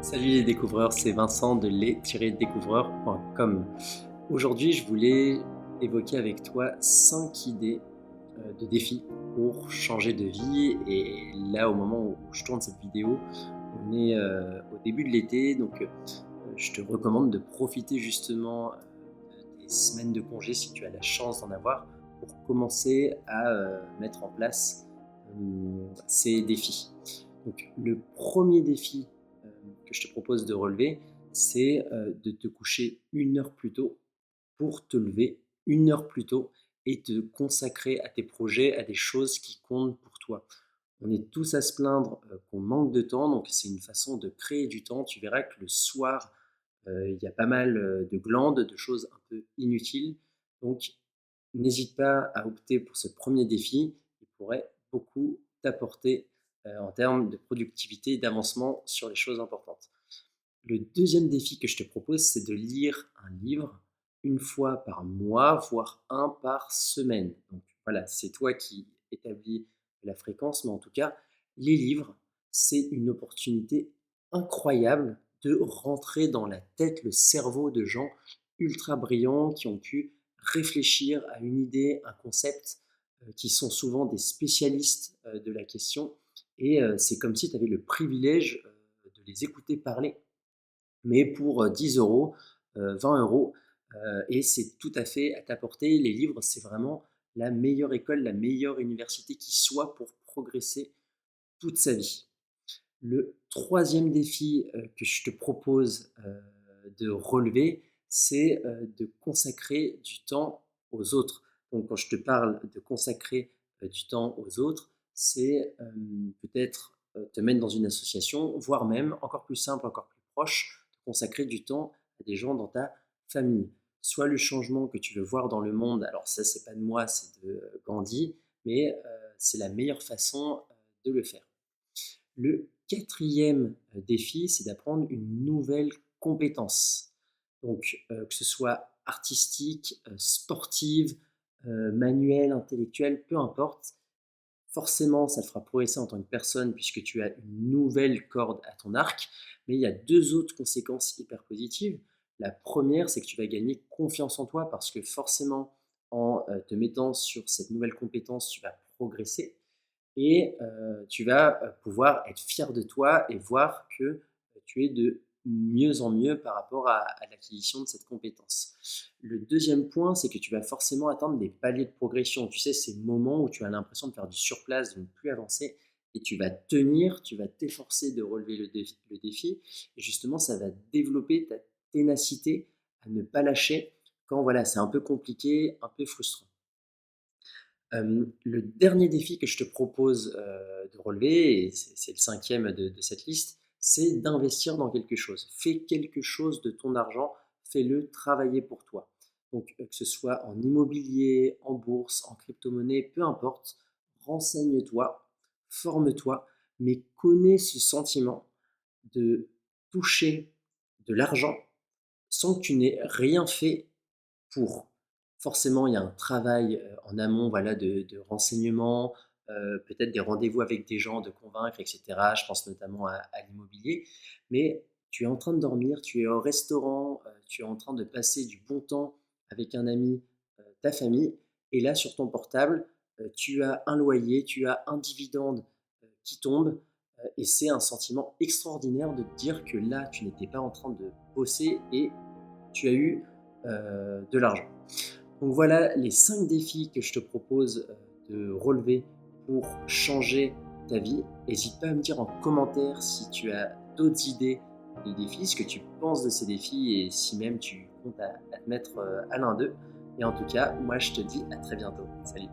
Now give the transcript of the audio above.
Salut les découvreurs, c'est Vincent de les-découvreurs.com. Aujourd'hui, je voulais évoquer avec toi 5 idées de défis pour changer de vie. Et là, au moment où je tourne cette vidéo, on est au début de l'été, donc je te recommande de profiter justement des semaines de congé si tu as la chance d'en avoir pour commencer à mettre en place ces défis. Donc, le premier défi que je te propose de relever, c'est de te coucher 1 heure plus tôt pour te lever 1 heure plus tôt et te consacrer à tes projets, à des choses qui comptent pour toi. On est tous à se plaindre qu'on manque de temps, donc c'est une façon de créer du temps. Tu verras que le soir, il y a pas mal de glandes, de choses un peu inutiles. Donc, n'hésite pas à opter pour ce premier défi. Il pourrait beaucoup t'apporter en termes de productivité et d'avancement sur les choses importantes. Le deuxième défi que je te propose, c'est de lire un livre 1 fois par mois, voire un par semaine. Donc voilà, c'est toi qui établis la fréquence, mais en tout cas, les livres, c'est une opportunité incroyable de rentrer dans la tête, le cerveau de gens ultra brillants qui ont pu réfléchir à une idée, un concept, qui sont souvent des spécialistes de la question. Et c'est comme si tu avais le privilège de les écouter parler mais pour 10 euros, 20 euros, et c'est tout à fait à ta portée. Les livres, c'est vraiment la meilleure école, la meilleure université qui soit pour progresser toute sa vie. Le troisième défi que je te propose de relever, c'est de consacrer du temps aux autres. Donc quand je te parle de consacrer du temps aux autres, c'est peut-être te mettre dans une association, voire même, encore plus simple, encore plus proche, de consacrer du temps à des gens dans ta famille. Soit le changement que tu veux voir dans le monde, alors ça c'est pas de moi, c'est de Gandhi, mais c'est la meilleure façon de le faire. Le quatrième défi, c'est d'apprendre une nouvelle compétence. Donc, que ce soit artistique, sportive, manuelle, intellectuelle, peu importe. Forcément, ça te fera progresser en tant que personne puisque tu as une nouvelle corde à ton arc. Mais il y a deux autres conséquences hyper positives. La première, c'est que tu vas gagner confiance en toi parce que forcément, en te mettant sur cette nouvelle compétence, tu vas progresser et tu vas pouvoir être fier de toi et voir que tu es de mieux en mieux par rapport à l'acquisition de cette compétence. Le deuxième point, c'est que tu vas forcément atteindre des paliers de progression. Tu sais, ces moments où tu as l'impression de faire du surplace, de ne plus avancer, et tu vas tenir, tu vas t'efforcer de relever le défi, et justement, ça va développer ta ténacité à ne pas lâcher quand voilà, c'est un peu compliqué, un peu frustrant. Le dernier défi que je te propose de relever, et c'est le cinquième de cette liste, c'est d'investir dans quelque chose. Fais quelque chose de ton argent, fais-le travailler pour toi. Donc, que ce soit en immobilier, en bourse, en crypto-monnaie, peu importe, renseigne-toi, forme-toi, mais connais ce sentiment de toucher de l'argent sans que tu n'aies rien fait pour. Forcément, il y a un travail en amont, voilà, de renseignement, peut-être des rendez-vous avec des gens, de convaincre, etc. Je pense notamment à l'immobilier. Mais tu es en train de dormir, tu es au restaurant, tu es en train de passer du bon temps avec un ami, ta famille. Et là, sur ton portable, tu as un loyer, tu as un dividende qui tombe. Et c'est un sentiment extraordinaire de te dire que là, tu n'étais pas en train de bosser et tu as eu de l'argent. Donc voilà les 5 défis que je te propose de relever pour changer ta vie. N'hésite pas à me dire en commentaire si tu as d'autres idées de défis, ce que tu penses de ces défis et si même tu comptes à te mettre à l'un d'eux. Et en tout cas, moi je te dis à très bientôt. Salut.